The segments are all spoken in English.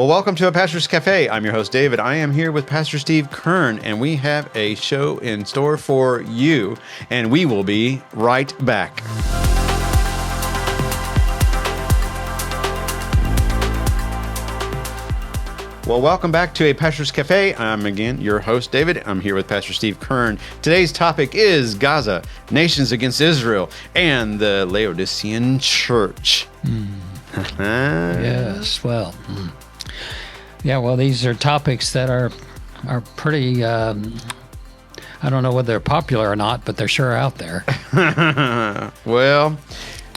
Well, welcome to A Pastor's Café. I'm your host, David. I am here with Pastor Steve Kern, and we have a show in store for you, and we will be right back. Well, welcome back to A Pastor's Café. I'm again your host, David. I'm here with Pastor Steve Kern. Today's topic is Gaza, nations against Israel, and the Laodicean church. Yes, well, yeah, well, these are topics that are pretty, I don't know whether they're popular or not, but they're sure out there. Well,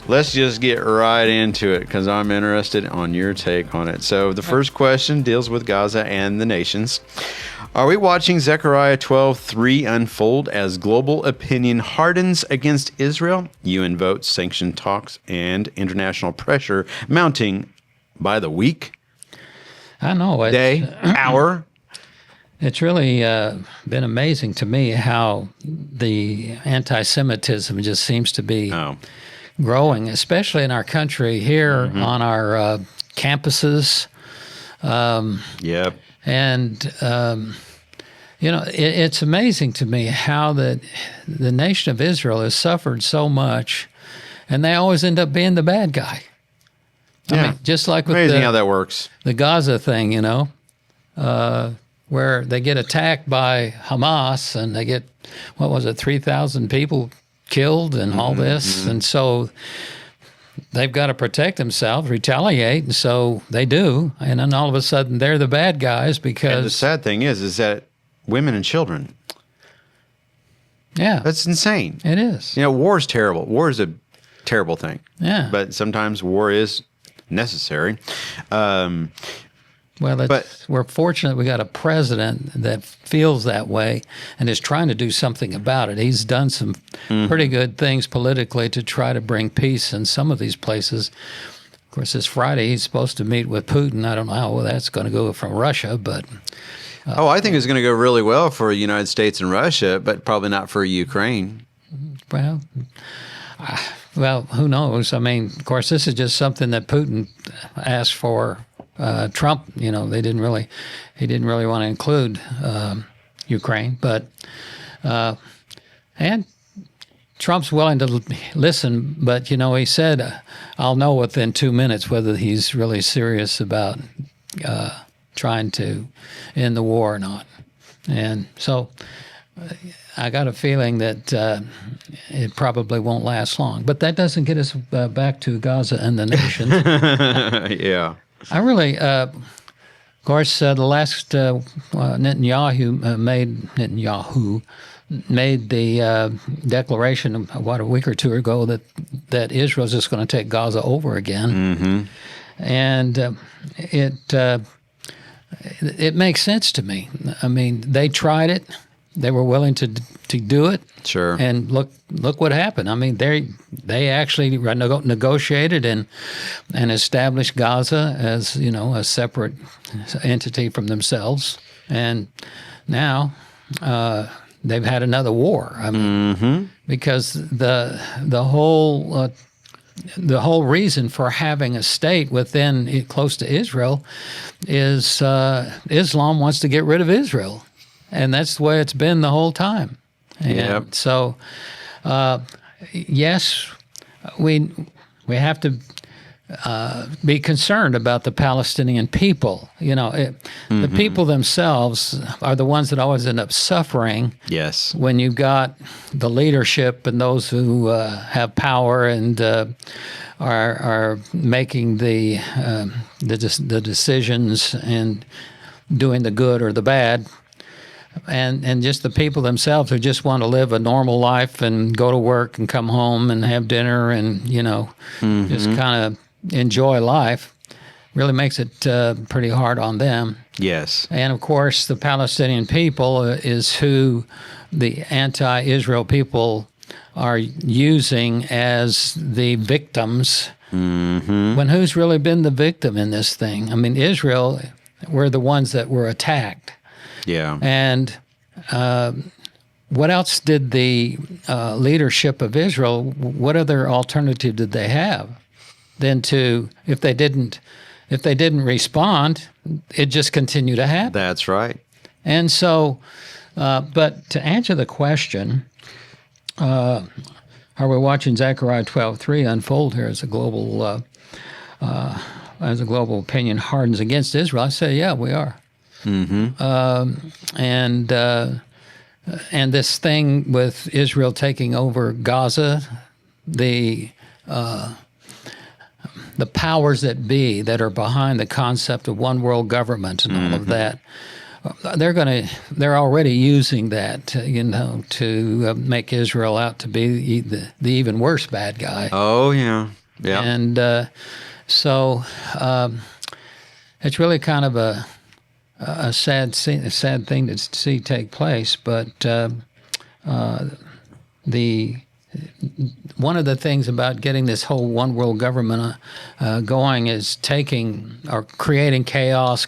let's just get right into it because I'm interested on your take on it. So the first question deals with Gaza and the nations. Are we watching Zechariah 12:3 unfold as global opinion hardens against Israel? UN votes, sanctioned talks, and international pressure mounting by the week, I know. day, hour? It's really been amazing to me how the anti-Semitism just seems to be growing, especially in our country here on our campuses. Yep. And, it's amazing to me how the nation of Israel has suffered so much, and they always end up being the bad guy. I mean, just like with amazing how that works. The Gaza thing, where they get attacked by Hamas and they get, 3,000 people killed and all this. And so they've got to protect themselves, retaliate, and so they do. And then all of a sudden they're the bad guys because... And the sad thing is that women and children. Yeah. That's insane. It is. War is terrible. War is a terrible thing. Yeah. But sometimes war is necessary. We're fortunate we got a president that feels that way and is trying to do something about it. He's done some pretty good things politically to try to bring peace in some of these places. Of course, this Friday he's supposed to meet with Putin. I don't know how well that's going to go from Russia, but... I think it's going to go really well for the United States and Russia, but probably not for Ukraine. Well, who knows? I mean, of course, this is just something that Putin asked for. Trump, he didn't really want to include Ukraine, but and Trump's willing to listen, but he said, "I'll know within 2 minutes whether he's really serious about trying to end the war or not." And so I got a feeling that it probably won't last long. But that doesn't get us back to Gaza and the nations. Yeah. I really, of course, the last Netanyahu made the declaration a week or two ago that Israel's just going to take Gaza over again, and it makes sense to me. I mean, they tried it; they were willing to do it. Sure. And look what happened. I mean, they actually negotiated and established Gaza as a separate entity from themselves, and now they've had another war. I mean, because the whole reason for having a state within close to Israel is Islam wants to get rid of Israel, and that's the way it's been the whole time. And so, yes, we have to be concerned about the Palestinian people. The people themselves are the ones that always end up suffering. Yes. When you've got the leadership and those who have power and are making the decisions and doing the good or the bad. And just the people themselves who just want to live a normal life and go to work and come home and have dinner and, just kind of enjoy life, really makes it pretty hard on them. Yes. And, of course, the Palestinian people is who the anti-Israel people are using as the victims. When who's really been the victim in this thing? I mean, Israel were the ones that were attacked. Yeah. And what else did the leadership of Israel, what other alternative did they have than to, if they didn't respond, it just continued to happen. That's right. And so, but to answer the question, are we watching Zechariah 12:3 unfold here as a global opinion hardens against Israel? I say, yeah, we are. And this thing with Israel taking over Gaza, the powers that be that are behind the concept of one world government and all of that, they're already using that, to make Israel out to be the even worse bad guy. Oh yeah, yeah. And so it's really kind of a sad thing to see take place. But one of the things about getting this whole one world government going is creating chaos,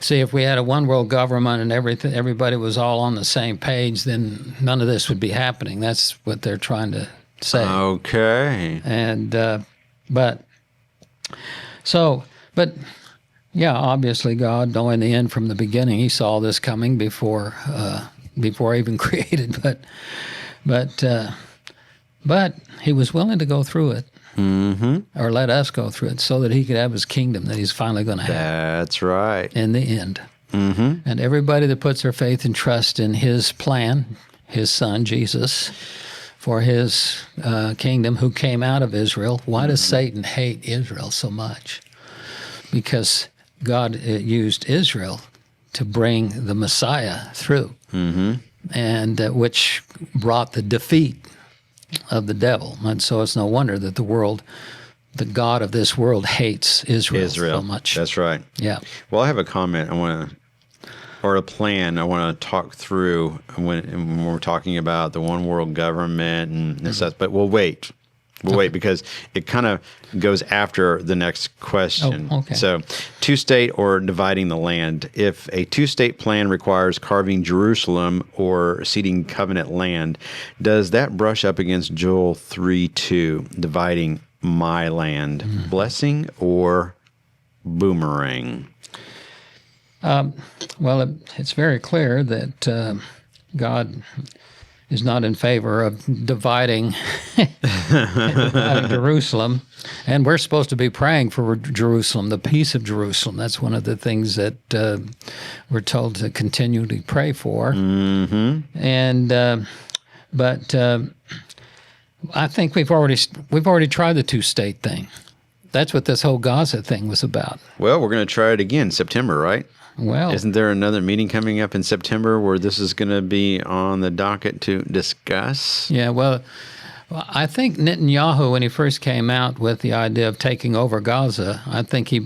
See, if we had a one world government and everybody was all on the same page, then none of this would be happening. That's what they're trying to say. Okay. And but obviously God, knowing the end from the beginning, He saw this coming before even created. But He was willing to go through it. Or let us go through it so that He could have His kingdom that He's finally going to have. That's right. In the end. And everybody that puts their faith and trust in His plan, His Son, Jesus, for His kingdom, who came out of Israel. Why does Satan hate Israel so much? Because God used Israel to bring the Messiah through, and which brought the defeat of the devil. And so it's no wonder that the God of this world hates Israel so much. That's right. Yeah. Well, I have a comment or a plan I want to talk through when we're talking about the one world government and stuff, but we'll wait. We'll wait because it kind of goes after the next question. Oh, okay. So, two-state or dividing the land. If a two-state plan requires carving Jerusalem or ceding covenant land, does that brush up against Joel 3:2, dividing my land? Blessing or boomerang? Well, it's very clear that God is not in favor of dividing Jerusalem. And we're supposed to be praying for Jerusalem, the peace of Jerusalem. That's one of the things that we're told to continually pray for. And but I think we've already tried the two-state thing. That's what this whole Gaza thing was about. Well, we're going to try it again in September, right? Well, isn't there another meeting coming up in September where this is going to be on the docket to discuss? Yeah, well, I think Netanyahu, when he first came out with the idea of taking over Gaza, I think he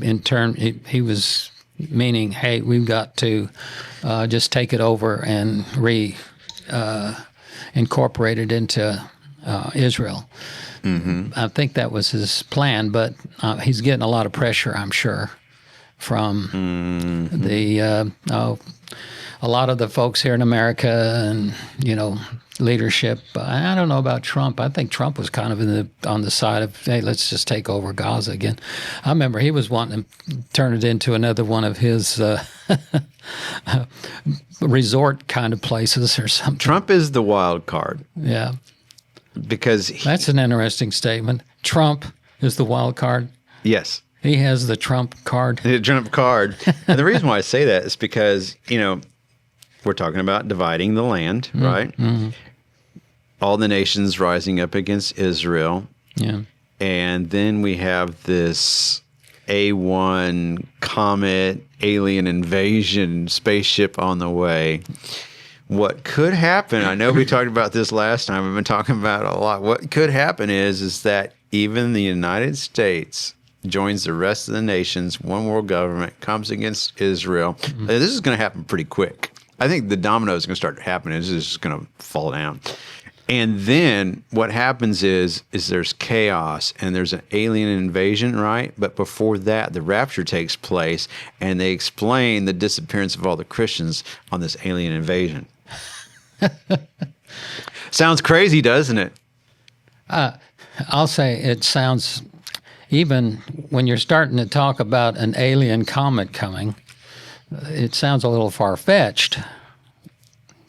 he was meaning, hey, we've got to just take it over and incorporate it into Israel. I think that was his plan, but he's getting a lot of pressure, I'm sure, from a lot of the folks here in America and, leadership. I don't know about Trump. I think Trump was kind of on the side of, hey, let's just take over Gaza again. I remember he was wanting to turn it into another one of his resort kind of places or something. Trump is the wild card. Yeah. Because that's an interesting statement. Trump is the wild card. Yes. He has the Trump card. The Trump card. And the reason why I say that is because, we're talking about dividing the land, right? All the nations rising up against Israel. Yeah. And then we have this A1 comet alien invasion spaceship on the way. What could happen, I know we talked about this last time, we've been talking about it a lot. What could happen is that even the United States joins the rest of the nations, one world government, comes against Israel. This is going to happen pretty quick. I think the dominoes are going to start happening. It's just going to fall down. And then what happens is there's chaos and there's an alien invasion, right? But before that, the rapture takes place, and they explain the disappearance of all the Christians on this alien invasion. Sounds crazy, doesn't it? I'll say it sounds even when you're starting to talk about an alien comet coming, it sounds a little far-fetched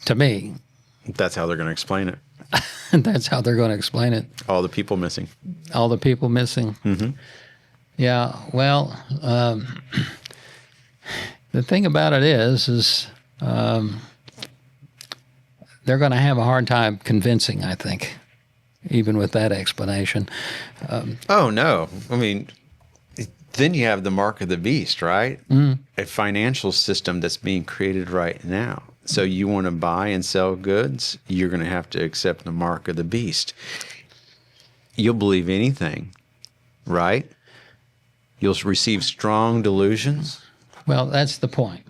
to me. That's how they're going to explain it. That's how they're going to explain it. All the people missing. All the people missing. Mm-hmm. Yeah, well, the thing about it is they're going to have a hard time convincing, I think, even with that explanation. Oh, no. I mean, then you have the mark of the beast, right? A financial system that's being created right now. So you want to buy and sell goods, you're going to have to accept the mark of the beast. You'll believe anything, right? You'll receive strong delusions. Well, that's the point.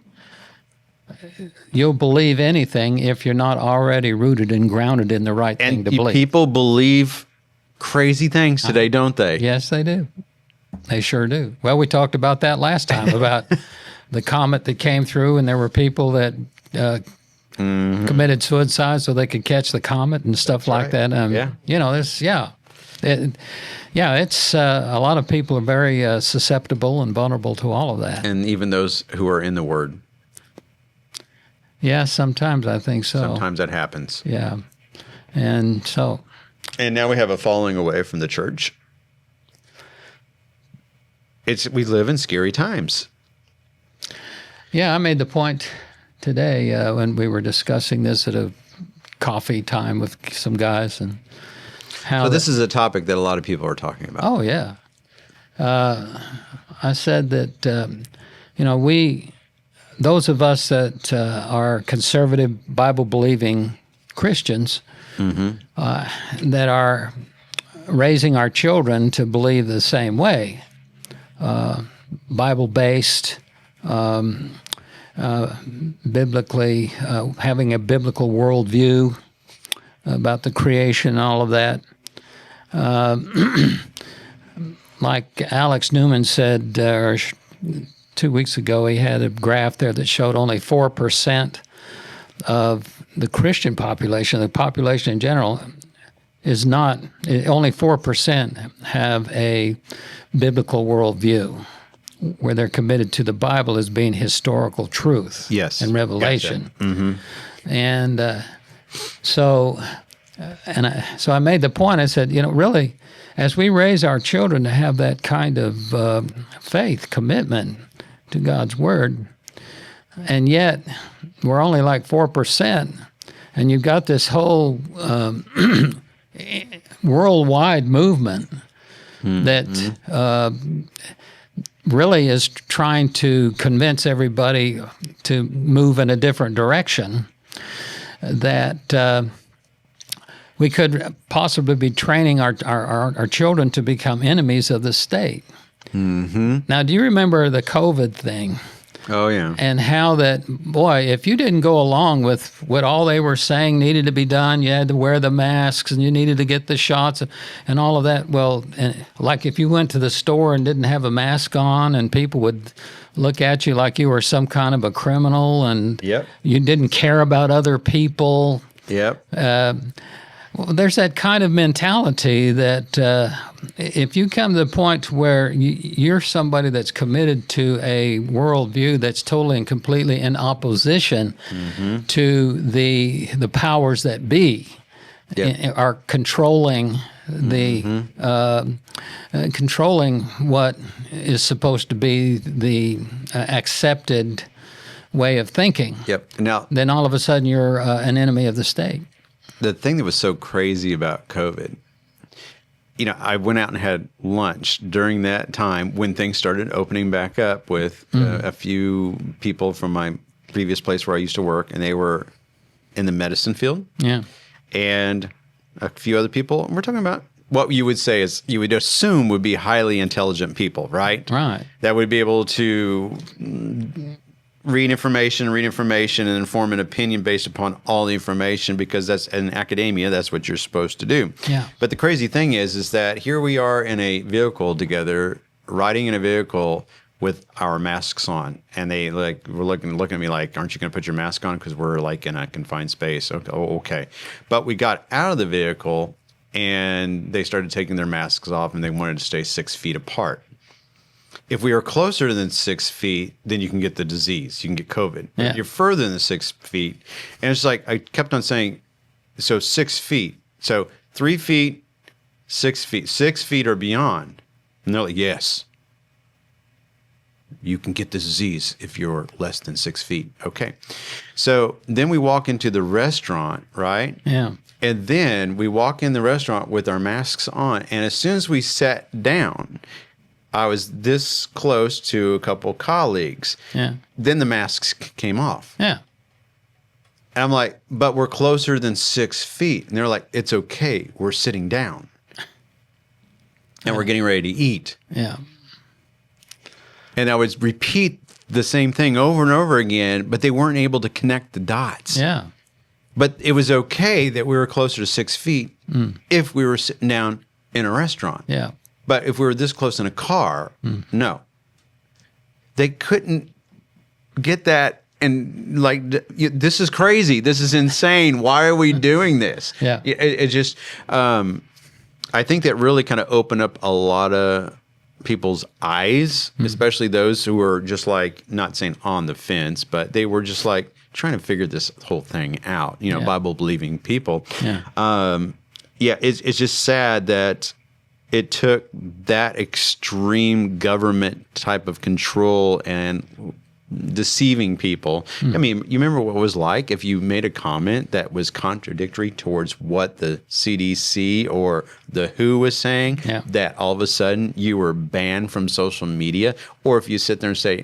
You'll believe anything if you're not already rooted and grounded in the right thing to believe. People believe crazy things today, don't they? Yes, they do. They sure do. Well, we talked about that last time, about the comet that came through, and there were people that committed suicide so they could catch the comet and stuff like that. Yeah. You know, it's a lot of people are very susceptible and vulnerable to all of that. And even those who are in the Word. Yeah, sometimes I think so. Sometimes that happens. Yeah. And so. And now we have a falling away from the church. We live in scary times. Yeah, I made the point today when we were discussing this at a coffee time with some guys, and how. So this is a topic that a lot of people are talking about. Oh yeah, I said that those of us that are conservative, Bible-believing Christians that are raising our children to believe the same way, Bible-based. Biblically, having a biblical worldview about the creation and all of that. Like Alex Newman said 2 weeks ago, he had a graph there that showed only 4% of the Christian population, the population in general, is not, only 4% have a biblical worldview, where they're committed to the Bible as being historical truth and revelation. Gotcha. And so I made the point, I said, really, as we raise our children to have that kind of faith, commitment to God's Word, and yet we're only like 4%, and you've got this whole worldwide movement that really is trying to convince everybody to move in a different direction, that we could possibly be training our children to become enemies of the state. Now, do you remember the COVID thing? Oh, yeah. And how that, boy, if you didn't go along with what all they were saying needed to be done, you had to wear the masks and you needed to get the shots and all of that. Well, and like if you went to the store and didn't have a mask on, and people would look at you like you were some kind of a criminal, and you didn't care about other people. Well, there's that kind of mentality that if you come to the point where you're somebody that's committed to a worldview that's totally and completely in opposition to the powers that be, are controlling controlling what is supposed to be the accepted way of thinking. Now, then all of a sudden you're an enemy of the state. The thing that was so crazy about COVID, I went out and had lunch during that time when things started opening back up with a few people from my previous place where I used to work, and they were in the medicine field. And a few other people. And we're talking about what you would say is, you would assume would be highly intelligent people, right? Right. That would be able to read information, and form an opinion based upon all the information, because that's in academia, that's what you're supposed to do. But the crazy thing is that here we are in a vehicle together, riding in a vehicle with our masks on, and they were looking at me like, "Aren't you going to put your mask on? Because we're like in a confined space." Okay. But we got out of the vehicle, and they started taking their masks off, and they wanted to stay 6 feet apart. If we are closer than 6 feet, then you can get the disease. You can get COVID. But Yeah. if you're further than 6 feet, and it's like I kept on saying, so 6 feet. So 3 feet, 6 feet, 6 feet or beyond. And they're like, yes, you can get the disease if you're less than 6 feet. Okay. So then we walk into the restaurant, right? Yeah. And then we walk in the restaurant with our masks on. And as soon as we sat down, I was this close to a couple colleagues. Yeah. Then the masks came off. Yeah. And I'm like, but we're closer than 6 feet. And they're like, it's okay. We're sitting down. And we're getting ready to eat. Yeah. And I would repeat the same thing over and over again, but they weren't able to connect the dots. Yeah. But it was okay that we were closer to 6 feet if we were sitting down in a restaurant. Yeah. But if we were this close in a car, no. They couldn't get that. And like, this is crazy. This is insane. Why are we doing this? Yeah. It just, I think that really kind of opened up a lot of people's eyes, especially those who were just like, not saying on the fence, but they were just like trying to figure this whole thing out, Yeah. Bible believing people. Yeah. It's just sad that it took that extreme government type of control and deceiving people. I mean, you remember what it was like if you made a comment that was contradictory towards what the CDC or the WHO was saying, Yeah. that all of a sudden you were banned from social media? Or if you sit there and say,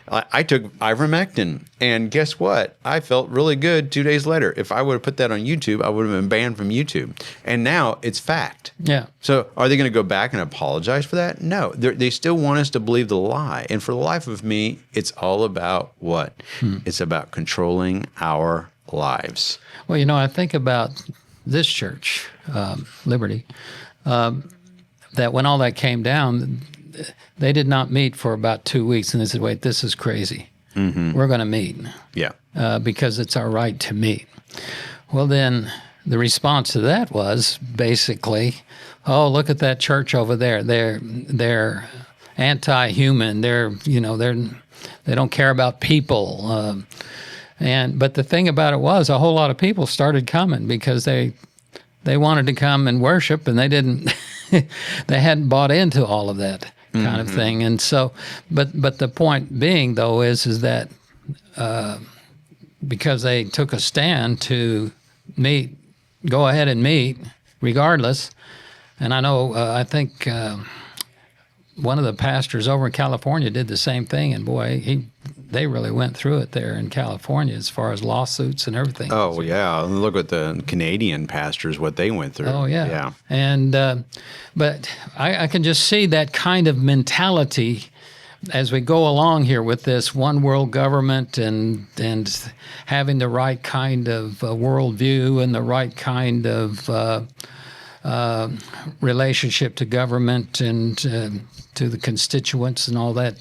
I took ivermectin and guess what? I felt really good 2 days later. If I would have put that on YouTube, I would have been banned from YouTube. And now it's fact. Yeah. So are they going to go back and apologize for that? No, they still want us to believe the lie. And for the life of me, it's all about what? It's about controlling our lives. Well, I think about this church, Liberty, that when all that came down, they did not meet for about 2 weeks. And they said, wait, this is crazy. We're going to meet Yeah. because it's our right to meet. Well, then the response to that was basically, oh, look at that church over there. They're anti-human. They don't care about people. But the thing about it was a whole lot of people started coming because they wanted to come and worship, and they didn't. They hadn't bought into all of that kind of thing. And so, but the point being though is that because they took a stand to meet, go ahead and meet regardless. And I know I think one of the pastors over in California did the same thing, and boy, they really went through it there in California as far as lawsuits and everything. Oh, yeah. Look at the Canadian pastors, what they went through. Oh, yeah. Yeah. And but I can just see that kind of mentality as we go along here with this one world government and having the right kind of worldview and the right kind of relationship to government and to the constituents and all that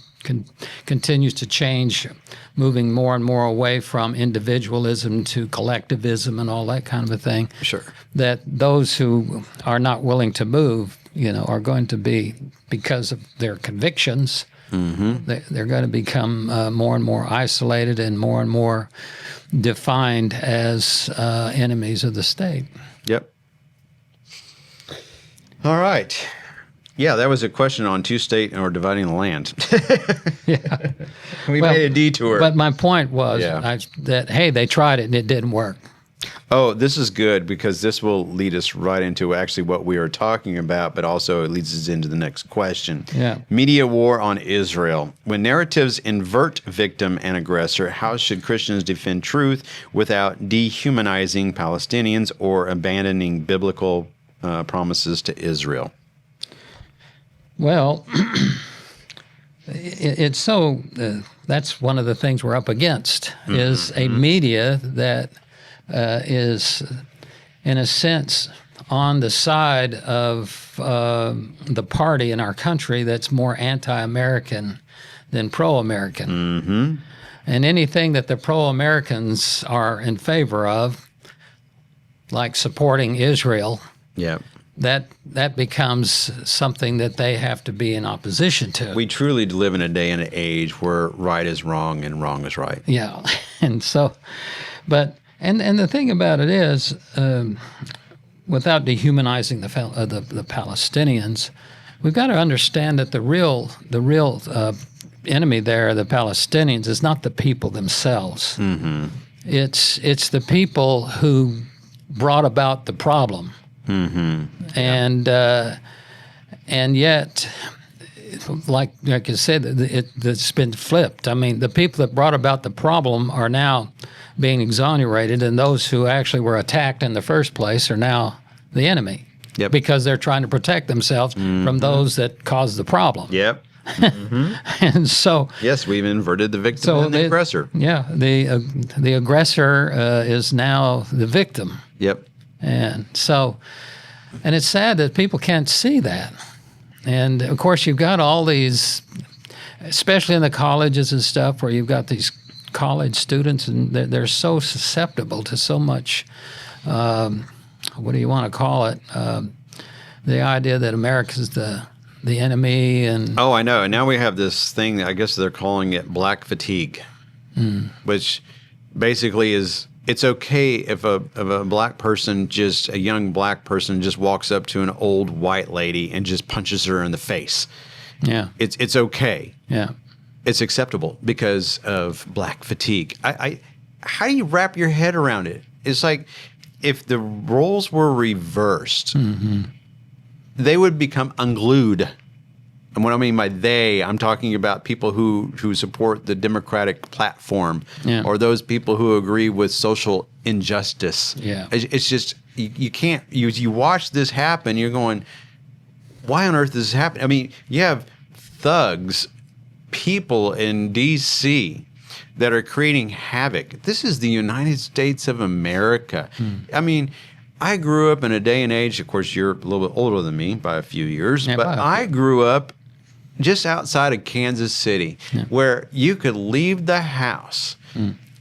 continues to change, moving more and more away from individualism to collectivism and all that kind of a thing. Sure. That those who are not willing to move, are going to be, because of their convictions, they're going to become more and more isolated and more defined as enemies of the state. Yep. All right. Yeah, that was a question on two-state or dividing the land. Yeah. We made a detour. But my point was Yeah. that, hey, they tried it and it didn't work. Oh, this is good because this will lead us right into actually what we are talking about, but also it leads us into the next question. Yeah. Media war on Israel. When narratives invert victim and aggressor, how should Christians defend truth without dehumanizing Palestinians or abandoning biblical promises to Israel? Well, it's so that's one of the things we're up against is a media that is, in a sense, on the side of the party in our country that's more anti-American than pro-American. And anything that the pro-Americans are in favor of, like supporting Israel, Yeah. that becomes something that they have to be in opposition to. We truly live in a day and an age where right is wrong and wrong is right. Yeah, and so, but and the thing about it is, without dehumanizing the Palestinians, we've got to understand that the real enemy there, the Palestinians, is not the people themselves. Mm-hmm. It's the people who brought about the problem. Mm-hmm. And yet, like I said, it's been flipped. I mean, the people that brought about the problem are now being exonerated, and those who actually were attacked in the first place are now the enemy. Yep. Because they're trying to protect themselves from those that caused the problem. Yep. Mm-hmm. And so, yes, we've inverted the victim and the aggressor. Yeah, the aggressor is now the victim. Yep. And so, and it's sad that people can't see that. And of course, you've got all these, especially in the colleges and stuff, where you've got these college students, and they're so susceptible to so much. What do you want to call it? The idea that America's the enemy, and I know. And now we have this thing. I guess they're calling it black fatigue, which basically is. It's okay if a black person, just a young black person, just walks up to an old white lady and just punches her in the face. Yeah, it's okay. Yeah, it's acceptable because of black fatigue. How do you wrap your head around it? It's like if the roles were reversed, they would become unglued. And what I mean by they, I'm talking about people who support the Democratic platform, or those people who agree with social injustice. Yeah. It's just, you can't, you watch this happen, you're going, why on earth does this happen? I mean, you have thugs, people in D.C. that are creating havoc. This is the United States of America. I mean, I grew up in a day and age, of course, you're a little bit older than me by a few years, but I grew up just outside of Kansas City, where you could leave the house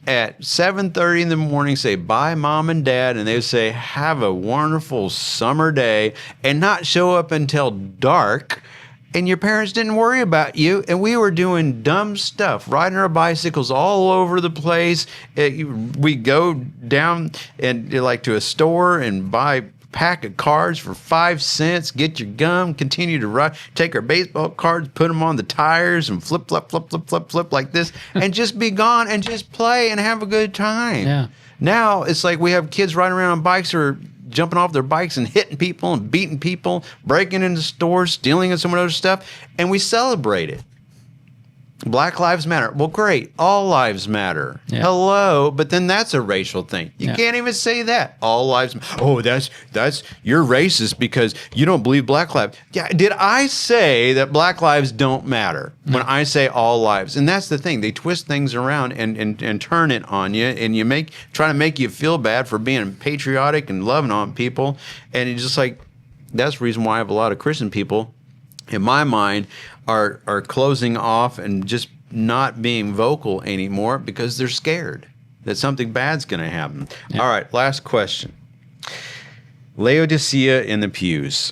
at 7:30 in the morning, say bye, Mom and Dad, and they would say, have a wonderful summer day, and not show up until dark. And your parents didn't worry about you, and we were doing dumb stuff, riding our bicycles all over the place. We go down and like to a store and buy pack of cards for 5 cents, get your gum, continue to ride, take our baseball cards, put them on the tires and flip like this, and just be gone and just play and have a good time. Yeah. Now it's like we have kids riding around on bikes or jumping off their bikes and hitting people and beating people, breaking into stores, stealing some of those stuff, and we celebrate it. Black lives matter. Well, great. All lives matter. Yeah. Hello, but then that's a racial thing. You can't even say that. All lives. Oh, that's you're racist because you don't believe black lives. Yeah, did I say that black lives don't matter when I say all lives? And that's the thing. They twist things around and turn it on you, and try to make you feel bad for being patriotic and loving on people. And it's just like that's the reason why I have a lot of Christian people, in my mind, are closing off and just not being vocal anymore because they're scared that something bad's going to happen. Yeah. All right, last question. Laodicea in the pews.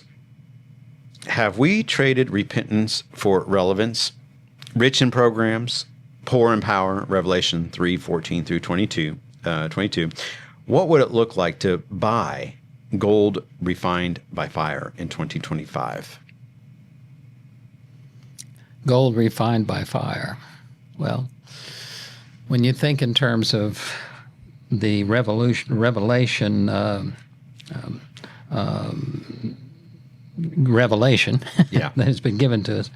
Have we traded repentance for relevance? Rich in programs, poor in power, Revelation 3:14 through 22. What would it look like to buy gold refined by fire in 2025? Gold refined by fire. Well, when you think in terms of the revelation that has been given to us,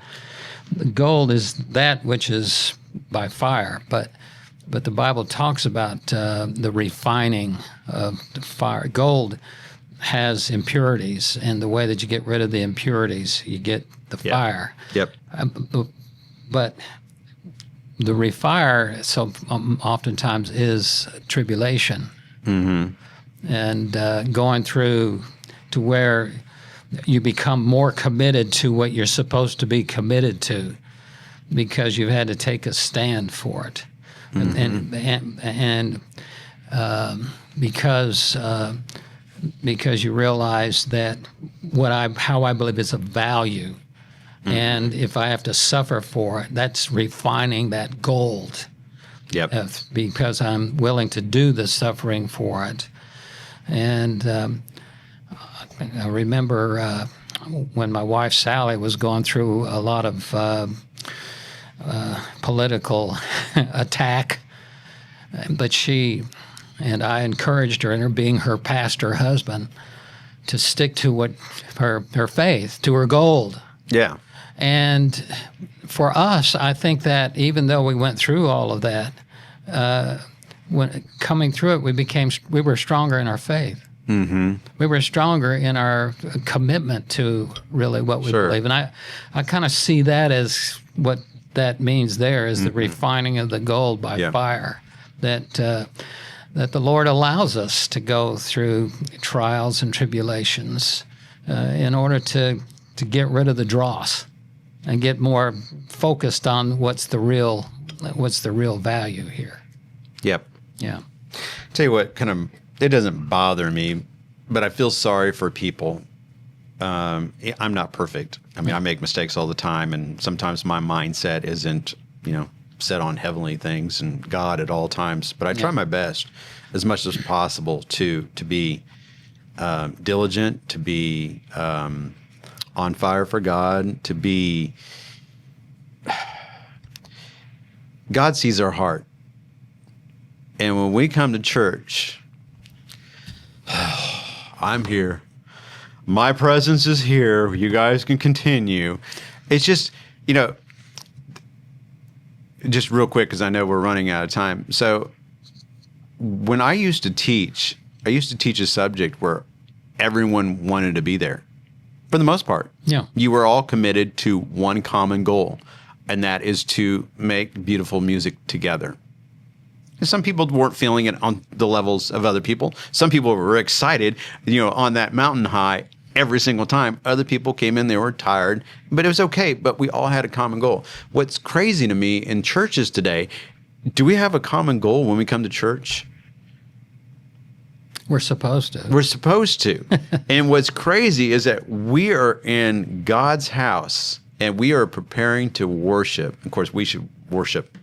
gold is that which is by fire, but the Bible talks about the refining of the fire. Gold has impurities, and the way that you get rid of the impurities, you get the fire. Yep. But the refire oftentimes is tribulation, and going through to where you become more committed to what you're supposed to be committed to, because you've had to take a stand for it, and because because you realize that how I believe is of value. And if I have to suffer for it, that's refining that gold. Yep. Because I'm willing to do the suffering for it. And I remember when my wife Sally was going through a lot of political attack, but I encouraged her, and her being her pastor husband, to stick to what her faith, to her gold. Yeah. And for us, I think that even though we went through all of that, when coming through it, we were stronger in our faith. Mm-hmm. We were stronger in our commitment to really what we believe. And I kind of see that as what that means there is the refining of the gold by fire, that the Lord allows us to go through trials and tribulations in order to get rid of the dross and get more focused on what's the real value here. Yep. Yeah. Tell you what, it doesn't bother me, but I feel sorry for people. I'm not perfect. I mean, I make mistakes all the time, and sometimes my mindset isn't, set on heavenly things and God at all times. But I try my best as much as possible to be diligent, to be on fire for God, to be. God sees our heart. And when we come to church, I'm here. My presence is here. You guys can continue. It's just, just real quick, because I know we're running out of time. So when I used to teach a subject where everyone wanted to be there, for the most part. Yeah. You were all committed to one common goal, and that is to make beautiful music together. And some people weren't feeling it on the levels of other people. Some people were excited, on that mountain high every single time. Other people came in, they were tired, but it was okay. But we all had a common goal. What's crazy to me in churches today, do we have a common goal when we come to church? We're supposed to. We're supposed to. And what's crazy is that we are in God's house and we are preparing to worship. Of course, we should worship.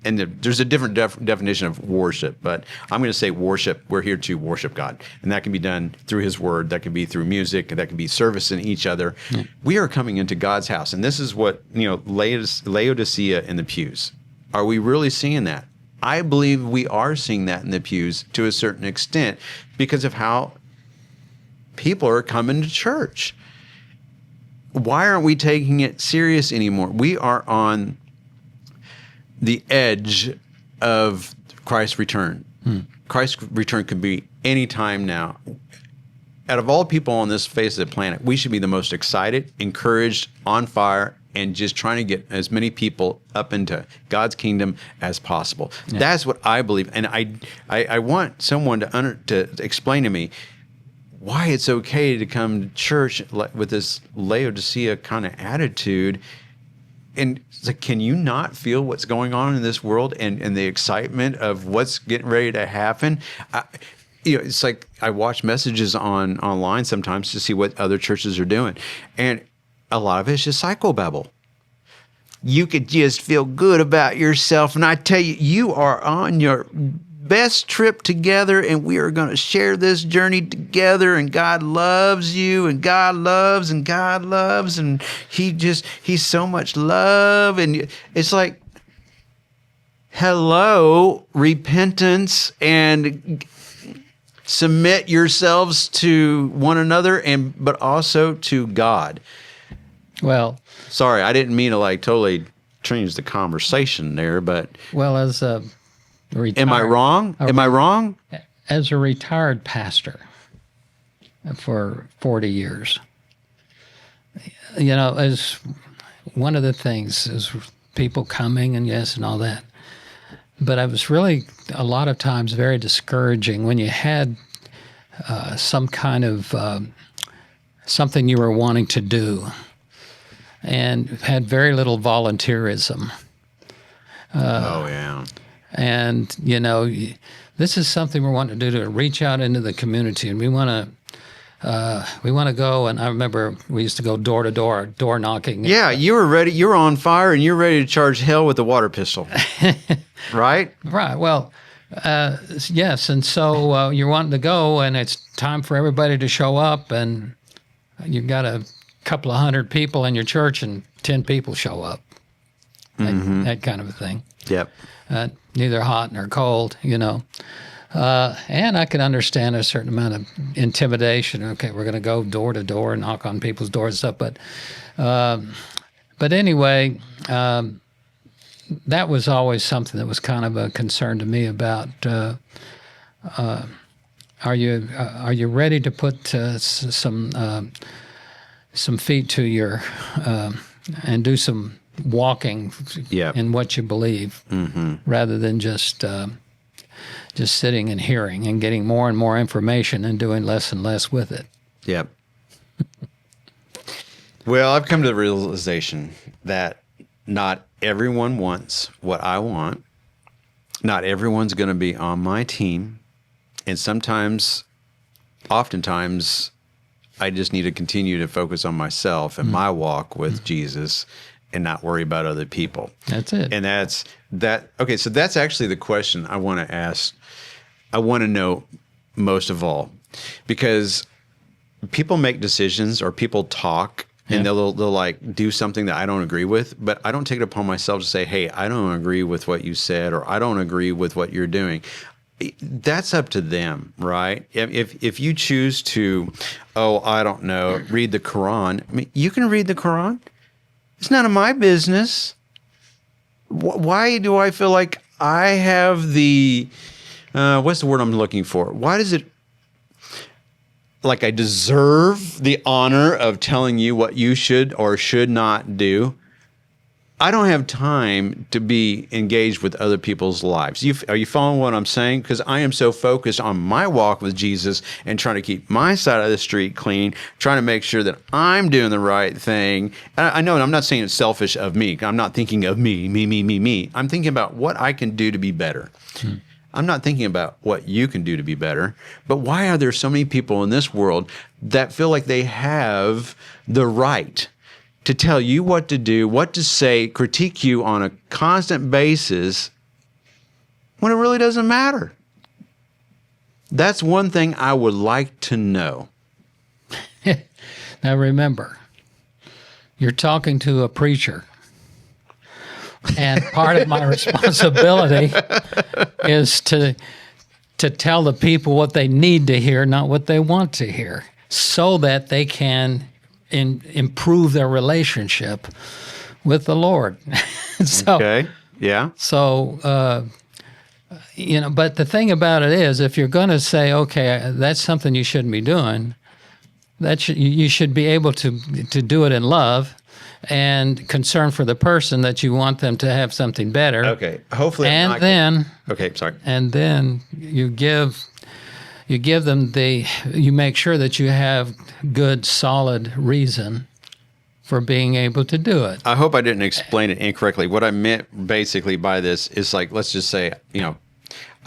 And there's a different definition of worship, but I'm going to say worship. We're here to worship God. And that can be done through his word. That can be through music. That can be service in each other. Yeah. We are coming into God's house. And this is what, Laodicea in the pews. Are we really seeing that? I believe we are seeing that in the pews to a certain extent because of how people are coming to church. Why aren't we taking it serious anymore? We are on the edge of Christ's return. Christ's return could be any time now. Out of all people on this face of the planet, we should be the most excited, encouraged, on fire, and just trying to get as many people up into God's kingdom as possible. Yeah. That's what I believe. And I want someone to explain to me why it's okay to come to church with this Laodicea kind of attitude. And it's like, can you not feel what's going on in this world and the excitement of what's getting ready to happen? It's like I watch messages online sometimes to see what other churches are doing. And a lot of it's just psychobabble. You could just feel good about yourself. And I tell you, you are on your best trip together, and we are going to share this journey together, and God loves you, and God loves, and God loves, and he's so much love. And it's like, hello, repentance, and submit yourselves to one another, but also to God. Well, sorry, I didn't mean to totally change the conversation there, but as a retired, am I wrong? Am I wrong? As a retired pastor for 40 years, as one of the things is people coming and all that. But it was really a lot of times very discouraging when you had some kind of something you were wanting to do and had very little volunteerism. Oh, yeah. And, this is something we're wanting to do, to reach out into the community. And we want to go, and I remember we used to go door to door knocking. Yeah, you were ready. You were on fire, and you're ready to charge hell with a water pistol, right? Right. Well, yes. And so you're wanting to go, and it's time for everybody to show up, and you've got a couple of hundred people in your church, and 10 people show up. That kind of a thing. Yep. Neither hot nor cold, And I can understand a certain amount of intimidation. Okay, we're going to go door to door and knock on people's doors and stuff. But anyway, that was always something that was kind of a concern to me about. Are you ready to put some feet to your and do some walking in what you believe, rather than just sitting and hearing and getting more and more information and doing less and less with it. Yep. Well, I've come to the realization that not everyone wants what I want. Not everyone's going to be on my team. And oftentimes, I just need to continue to focus on myself and my walk with Jesus, and not worry about other people. That's it. And that's that. Okay, so that's actually the question I want to ask. I want to know most of all, because people make decisions, or people talk, and they'll like do something that I don't agree with, but I don't take it upon myself to say, hey, I don't agree with what you said, or I don't agree with what you're doing. That's up to them, right? If you choose to, I don't know, read the Quran, I mean, you can read the Quran. It's none of my business. Why do I feel like I have the, what's the word I'm looking for? Why does it, like I deserve the honor of telling you what you should or should not do? I don't have time to be engaged with other people's lives. Are you following what I'm saying? Because I am so focused on my walk with Jesus and trying to keep my side of the street clean, trying to make sure that I'm doing the right thing. And I know, and I'm not saying it's selfish of me. I'm not thinking of me. I'm thinking about what I can do to be better. I'm not thinking about what you can do to be better. But why are there so many people in this world that feel like they have the right to tell you what to do, what to say, critique you on a constant basis, when it really doesn't matter? That's one thing I would like to know. Now remember, you're talking to a preacher. And part of my responsibility is to tell the people what they need to hear, not what they want to hear, so that they can improve their relationship with the Lord. Okay. Yeah. So, but the thing about it is, if you're going to say, okay, that's something you shouldn't be doing, you should be able to do it in love and concern for the person, that you want them to have something better. Okay. Hopefully. Okay. Sorry. And then you give them you make sure that you have good, solid reason for being able to do it. I hope I didn't explain it incorrectly. What I meant basically by this is, like, let's just say,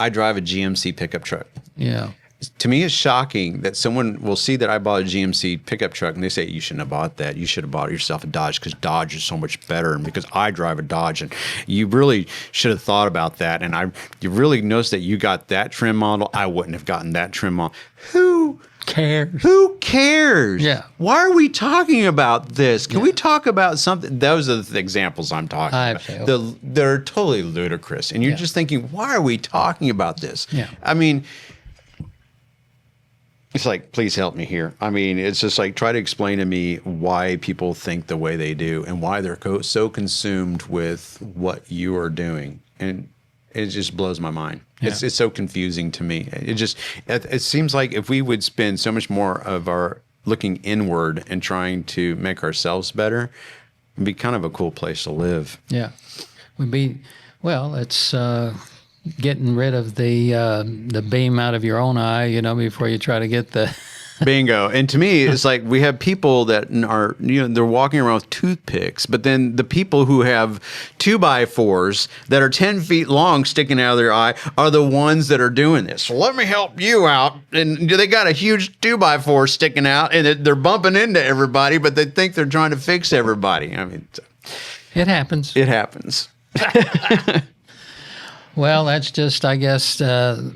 I drive a GMC pickup truck. Yeah. To me, it's shocking that someone will see that I bought a GMC pickup truck and they say, you shouldn't have bought that. You should have bought yourself a Dodge, because Dodge is so much better, and because I drive a Dodge, and you really should have thought about that. And you really noticed that you got that trim model. I wouldn't have gotten that trim model. Who cares? Who cares? Yeah. Why are we talking about this? Can we talk about something? Those are the examples I'm talking about. They're totally ludicrous. And you're just thinking, why are we talking about this? Yeah. I mean, it's like, please help me here. I mean, it's just like, try to explain to me why people think the way they do, and why they're so consumed with what you are doing. And it just blows my mind. Yeah. It's so confusing to me. It seems like if we would spend so much more of our looking inward and trying to make ourselves better, it'd be kind of a cool place to live. Yeah. It's getting rid of the beam out of your own eye, before you try to get the Bingo. And to me, it's like we have people that are, they're walking around with toothpicks, but then the people who have 2x4s that are 10 feet long sticking out of their eye are the ones that are doing this. So let me help you out. And they got a huge 2x4 sticking out and they're bumping into everybody, but they think they're trying to fix everybody. I mean, It happens. it happens. Well, that's just, I guess, the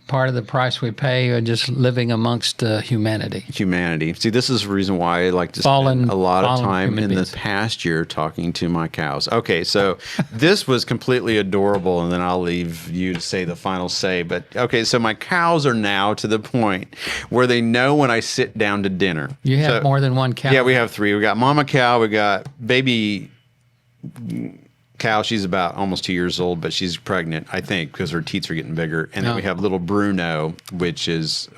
part of the price we pay are just living amongst humanity. Humanity. See, this is the reason why I like to spend a lot of time in the pasture talking to my cows. Okay, so this was completely adorable, and then I'll leave you to say the final say. But okay, so my cows are now to the point where they know when I sit down to dinner. You have more than one cow? Yeah, we have 3. We got mama cow, we got baby cow. She's about almost 2 years old, but she's pregnant, I think, because her teats are getting bigger. And then we have little Bruno, which is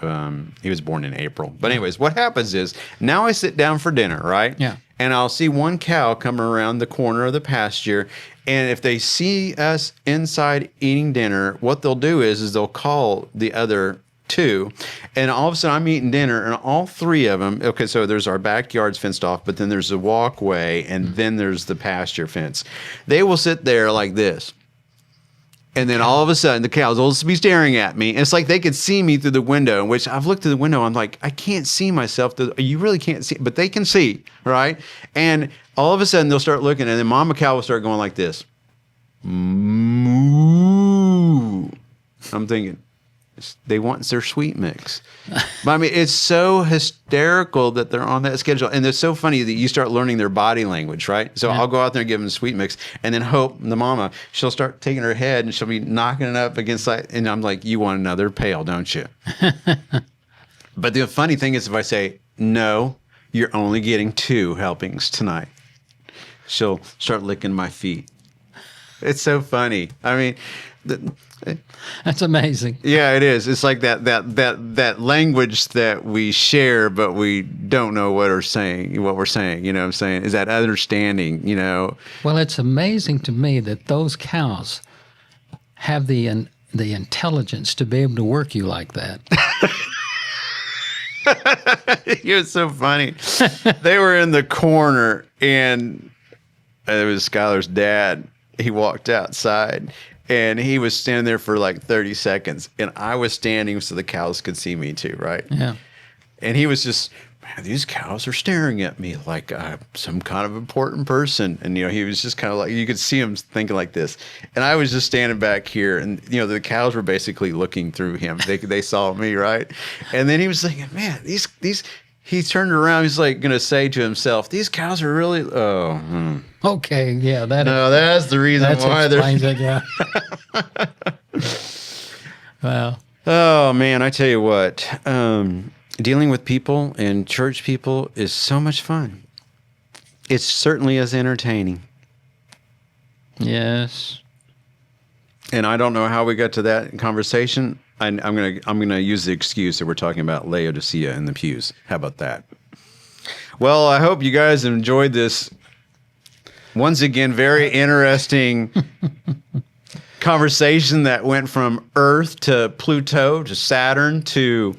he was born in April. But anyways, what happens is now I sit down for dinner, right? Yeah. And I'll see one cow come around the corner of the pasture, and if they see us inside eating dinner, what they'll do is they'll call the other 2, and all of a sudden I'm eating dinner, and all 3 of them. Okay, so there's our backyard's fenced off, but then there's the walkway, and then there's the pasture fence. They will sit there like this, and then all of a sudden the cows will be staring at me. It's like they could see me through the window, in which I've looked through the window. I'm like, I can't see myself. You really can't see, but they can see, right? And all of a sudden they'll start looking, and then mama cow will start going like this. Moo. I'm thinking, they want their sweet mix. But I mean, it's so hysterical that they're on that schedule. And it's so funny that you start learning their body language, right? So I'll go out there and give them a sweet mix, and then Hope, the mama, she'll start taking her head and she'll be knocking it up against that. And I'm like, you want another pail, don't you? But the funny thing is, if I say, no, you're only getting 2 helpings tonight, she'll start licking my feet. It's so funny. I mean, That's amazing. Yeah, it is. It's like that language that we share, but we don't know what we're saying. You know what I'm saying? Is that understanding, Well, it's amazing to me that those cows have the intelligence to be able to work you like that. It was so funny. They were in the corner, and it was Skylar's dad. He walked outside, and he was standing there for like 30 seconds, and I was standing so the cows could see me too, right? Yeah. And he was just, man, these cows are staring at me like I'm some kind of important person. And, he was just kind of like, you could see him thinking like this. And I was just standing back here, and, the cows were basically looking through him. They saw me, right? And then he was thinking, man, these he turned around. He's like going to say to himself, these cows are really, Okay, yeah. That's the reason why they're. It, yeah. Well. Oh, man, I tell you what. Dealing with people and church people is so much fun. It certainly is entertaining. Yes. And I don't know how we got to that conversation. I'm gonna use the excuse that we're talking about Laodicea in the pews. How about that? Well, I hope you guys enjoyed this. Once again, very interesting conversation that went from Earth to Pluto to Saturn to.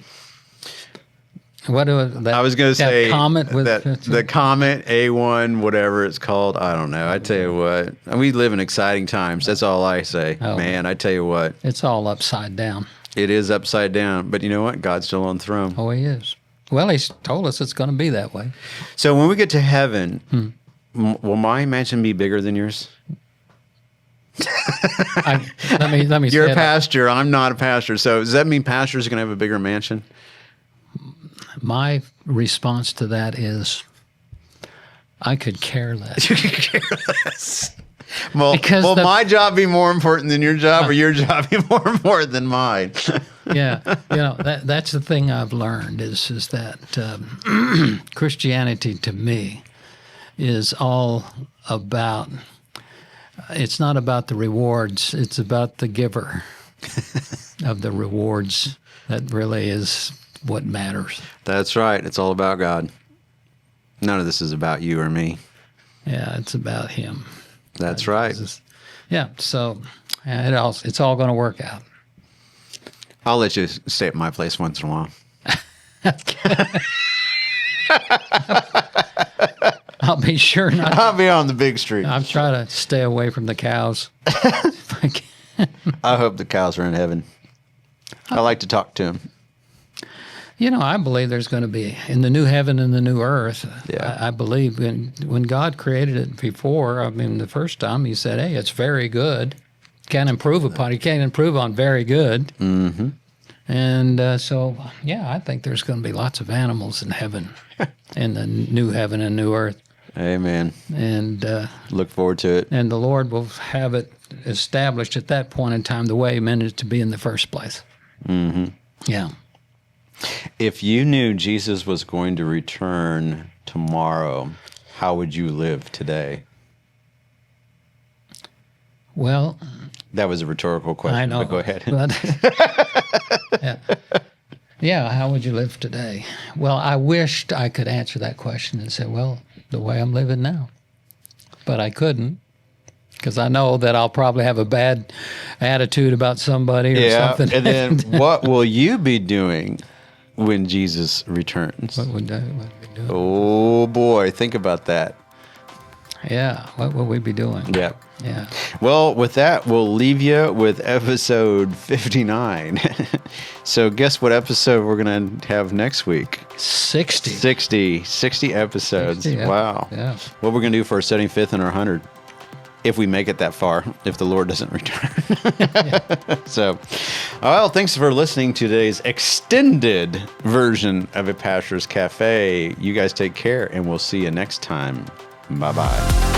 What was that? I was going to say comet with the comet A1, whatever it's called. I don't know. I tell you what, we live in exciting times. That's all I say, man. I tell you what, it's all upside down. It is upside down, but you know what? God's still on the throne. Oh, he is. Well, he's told us it's going to be that way. So when we get to heaven, will my mansion be bigger than yours? Let me. You're a pastor. I'm not a pastor. So does that mean pastors are going to have a bigger mansion? My response to that is, I could care less. You could care less. Will my job be more important than your job, or your job be more important than mine? Yeah, that's the thing I've learned is that Christianity to me is all about. It's not about the rewards; it's about the giver of the rewards. That really is what matters. That's right. It's all about God. None of this is about you or me. Yeah, it's about Him. That's right. Yeah, so it's all going to work out. I'll let you stay at my place once in a while. I'll be sure not. I'll be on the big street. I'm trying to stay away from the cows. I hope the cows are in heaven. I like to talk to them. I believe there's going to be, in the new heaven and the new earth, Yeah. I believe when God created it before, the first time he said, hey, it's very good. Can't improve upon it. You can't improve on very good. Mm-hmm. And I think there's going to be lots of animals in heaven, in the new heaven and new earth. Amen. And look forward to it. And the Lord will have it established at that point in time the way he meant it to be in the first place. Mm-hmm. Yeah. If you knew Jesus was going to return tomorrow, how would you live today? Well, that was a rhetorical question. I know. But go ahead. Yeah, how would you live today? Well, I wished I could answer that question and say, well, the way I'm living now. But I couldn't, because I know that I'll probably have a bad attitude about somebody or something. And then what will you be doing when Jesus returns? What would we do? Oh, boy. Think about that. Yeah, what will we be doing? Yeah. Yeah. Well, with that, we'll leave you with episode 59. So guess what episode we're going to have next week? 60. 60 episodes. 60, yeah. Wow. Yeah. What we're going to do for our 75th and our 100, if we make it that far, if the Lord doesn't return. So, well, thanks for listening to today's extended version of A Pastor's Cafe. You guys take care, and we'll see you next time. Bye-bye.